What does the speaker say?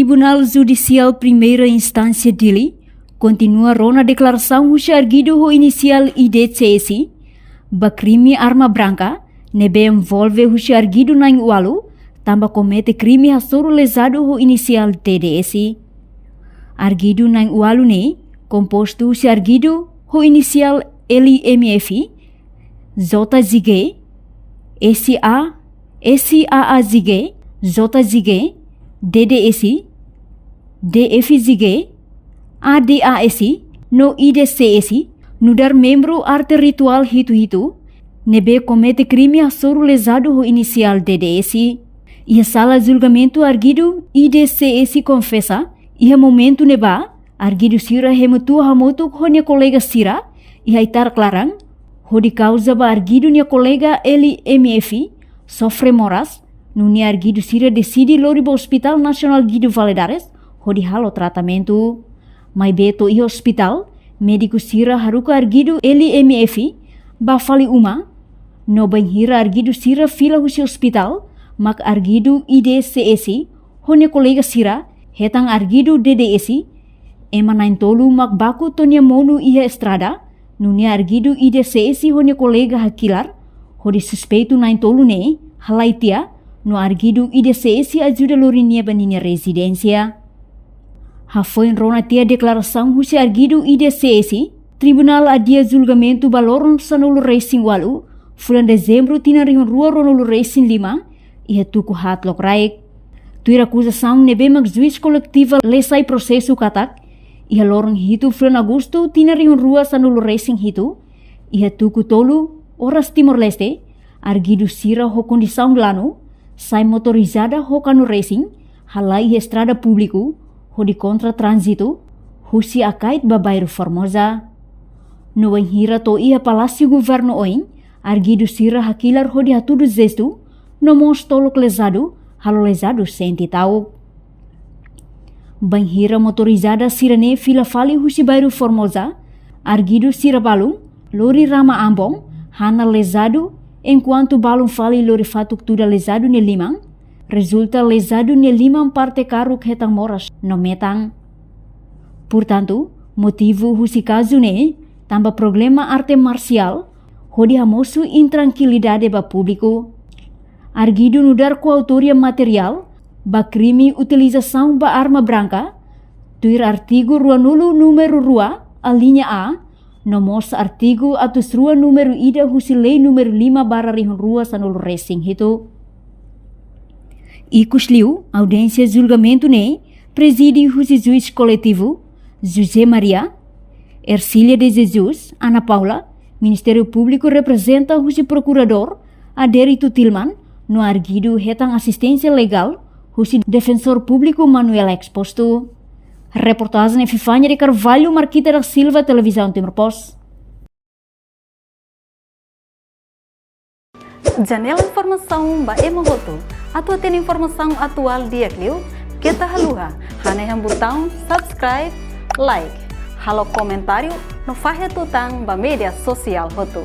Tribunal Judicial Primeira Instância Dili continua rona declaração o arguido o inicial IDCS ba crime arma branca nebe envolve o arguido na ualu tamba comete crime hasoro lesado o inicial TDS. Arguido na ualu ne composto o arguido o inicial LMF JZG SAAZG JZG DDS DFZG ADAS no IDCS no dar membro arte ritual hitu nebe comete crime hasoro lesado o inicial DDS. E a sala de julgamento arguido IDCS confessa e a momento neba arguido sira hemutu hamotu honia colega sira e haitar clarang hodi causa ba arguido nia colega LMF sofre moras no nia arguido sira decide loribo Hospital Nacional Guido Valadares hodi halo tratamento mai beto i hospital médico sira haruka arguido LMF ba fali uma no banhira arguido sira fila husi hospital mak arguido IDCS honia colega sira hetang arguido DDS ema nain tolu mak baku tonia monu iha estrada nunia arguido IDCS honia colega hakilar hodi suspeito nain tolu ne halaitia no arguido IDCS ajuda lorinia baninia residência. Foi rona tia declaração husi arguido IDCS tribunal adia julgamento baloron sanulu racing walu bulan dezembro tinarihun rua ronulu racing 5 e tuku hatlok raik. Tuir acusação nebe mag juiz coletiva lesai processo katak e lorong hitu bulan agosto tinarihun rua sanulu racing hitu e tuku tolu horas Timor Leste arguido sira ho condição glano sai motorizada ho kanu racing halai estrada público ho di kontra transito husi akait babairo Formosa. No hira to ia Palácio Governo oin arguido sira hakilar ho di hatudu zestu no mos tolok lesado halo lesado senti tau. Banhira motorizada sirene fila fali husi bairo Formosa arguido sira balung lori rama ambong hana lesado enquanto balung fali lori fatuk tuda lesado ne limang resulta lesado ne limang parte karuk hetang moras no metang. Portanto, motivo husi caso ne tamba problema arte marcial hodi hamosu intranquilidade ba público. Arguido nudar coautoria material ba crime utilização ba arma branca tuir artigo ruanulu número rua a linha A no mos artigo atus rua número ida husi lei número 5 barra rihun rua sanul racing hito. Ikusliu audiência julgamento ne preside husi juiz coletivo José Maria Ercília de Jesus Ana Paula Ministério Público representa husi procurador Aderito Tilman no arguido hetang assistência legal husi defensor público Manuel Exposto. Reportagem Fifanya de Carvalho Marquita da Silva Televisão Timor Post. Janela informação ba emohoto atau tem informação atual dia kliu kita haluha hana yang botão subscribe like halo comentário no fahe tutang ba media sosial hotu.